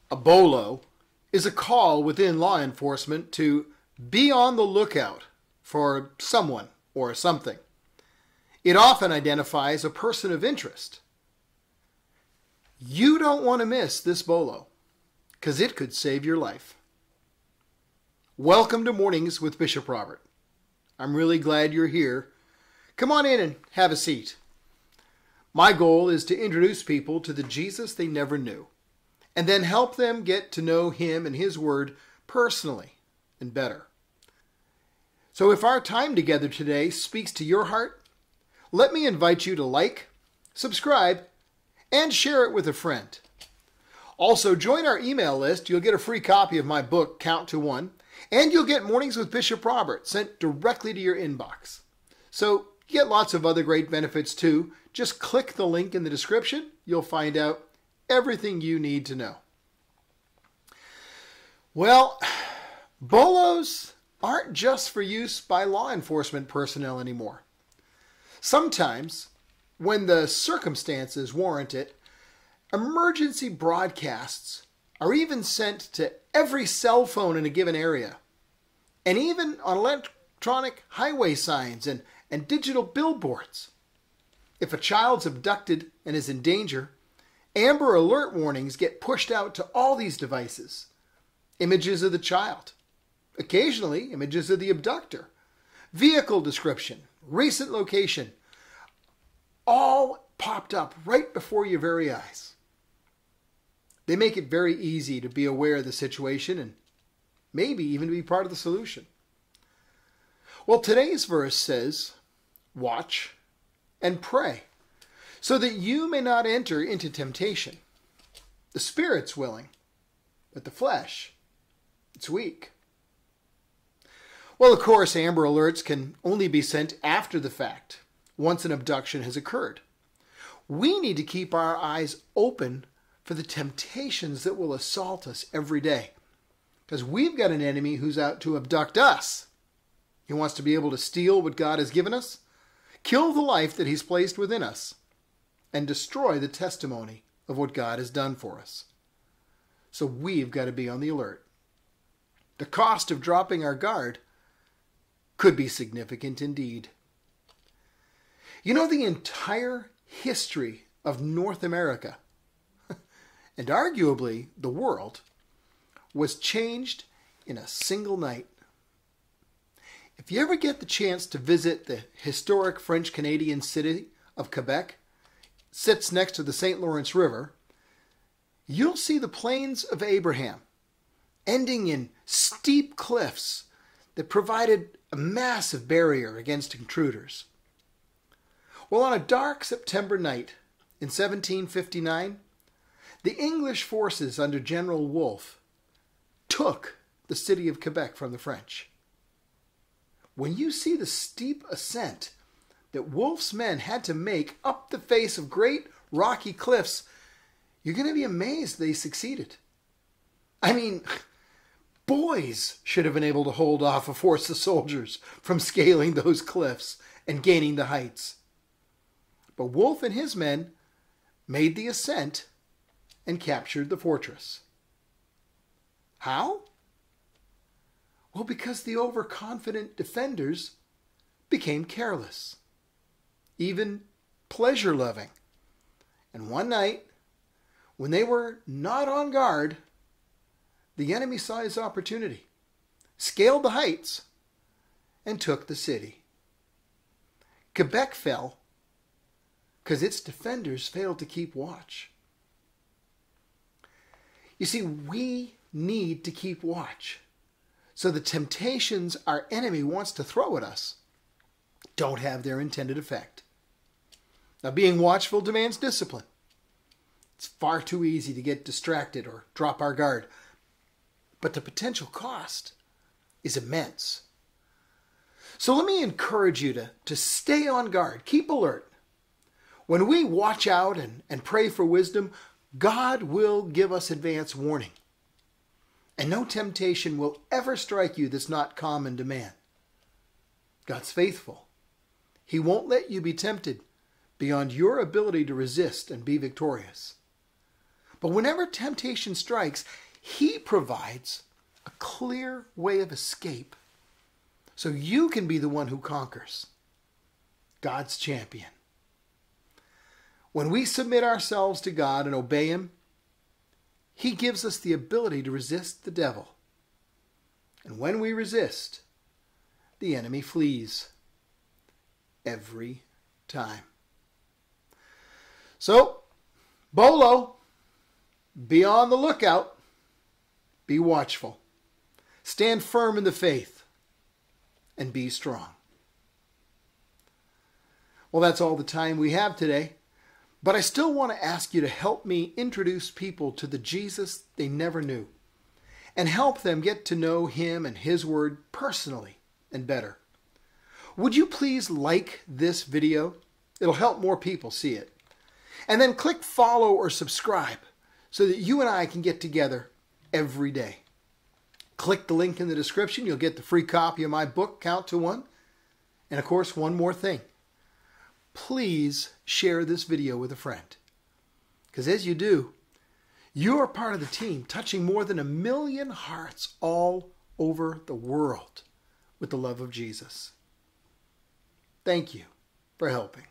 A BOLO is a call within law enforcement to be on the lookout for someone or something. It often identifies a person of interest. You don't want to miss this BOLO, because it could save your life. Welcome to Mornings with Bishop Robert. I'm really glad you're here. Come on in and have a seat. My goal is to introduce people to the Jesus they never knew, and then help them get to know Him and His Word personally and better. So if our time together today speaks to your heart, let me invite you to like, subscribe, and share it with a friend. Also, join our email list. You'll get a free copy of my book, Count to One, and you'll get Mornings with Bishop Robert sent directly to your inbox. So you get lots of other great benefits too. Just click the link in the description. You'll find out everything you need to know. Well, BOLOs aren't just for use by law enforcement personnel anymore. Sometimes, when the circumstances warrant it, emergency broadcasts are even sent to every cell phone in a given area, and even on electronic highway signs and digital billboards. If a child's abducted and is in danger, Amber Alert warnings get pushed out to all these devices. Images of the child, occasionally images of the abductor, vehicle description, recent location, all popped up right before your very eyes. They make it very easy to be aware of the situation and maybe even to be part of the solution. Well, today's verse says, watch and pray, so that you may not enter into temptation. The spirit's willing, but the flesh, it's weak. Well, of course, Amber Alerts can only be sent after the fact, once an abduction has occurred. We need to keep our eyes open for the temptations that will assault us every day, because we've got an enemy who's out to abduct us. He wants to be able to steal what God has given us, kill the life that He's placed within us, and destroy the testimony of what God has done for us. So we've got to be on the alert. The cost of dropping our guard could be significant indeed. You know, the entire history of North America, and arguably the world, was changed in a single night. If you ever get the chance to visit the historic French-Canadian city of Quebec, sits next to the St. Lawrence River, you'll see the Plains of Abraham, ending in steep cliffs that provided a massive barrier against intruders. Well, on a dark September night in 1759, the English forces under General Wolfe took the city of Quebec from the French. When you see the steep ascent that Wolfe's men had to make up the face of great rocky cliffs, you're going to be amazed they succeeded. I mean, boys should have been able to hold off a force of soldiers from scaling those cliffs and gaining the heights. But Wolfe and his men made the ascent and captured the fortress. How? Well, because the overconfident defenders became careless, even pleasure-loving. And one night, when they were not on guard, the enemy saw his opportunity, scaled the heights, and took the city. Quebec fell because its defenders failed to keep watch. You see, we need to keep watch, so the temptations our enemy wants to throw at us don't have their intended effect. Now, being watchful demands discipline. It's far too easy to get distracted or drop our guard, but the potential cost is immense. So let me encourage you to stay on guard, keep alert. When we watch out and pray for wisdom, God will give us advance warning. And no temptation will ever strike you that's not common to man. God's faithful. He won't let you be tempted beyond your ability to resist and be victorious. But whenever temptation strikes, he provides a clear way of escape so you can be the one who conquers. God's champion. When we submit ourselves to God and obey him, he gives us the ability to resist the devil. And when we resist, the enemy flees. Every time. So, BOLO, be on the lookout. Be watchful. Stand firm in the faith. And be strong. Well, that's all the time we have today. But I still want to ask you to help me introduce people to the Jesus they never knew. And help them get to know him and his word personally and better. Would you please like this video? It'll help more people see it. And then click follow or subscribe so that you and I can get together every day. Click the link in the description. You'll get the free copy of my book, Count to One. And of course, one more thing. Please share this video with a friend. Because as you do, you are part of the team touching more than 1 million hearts all over the world with the love of Jesus. Thank you for helping.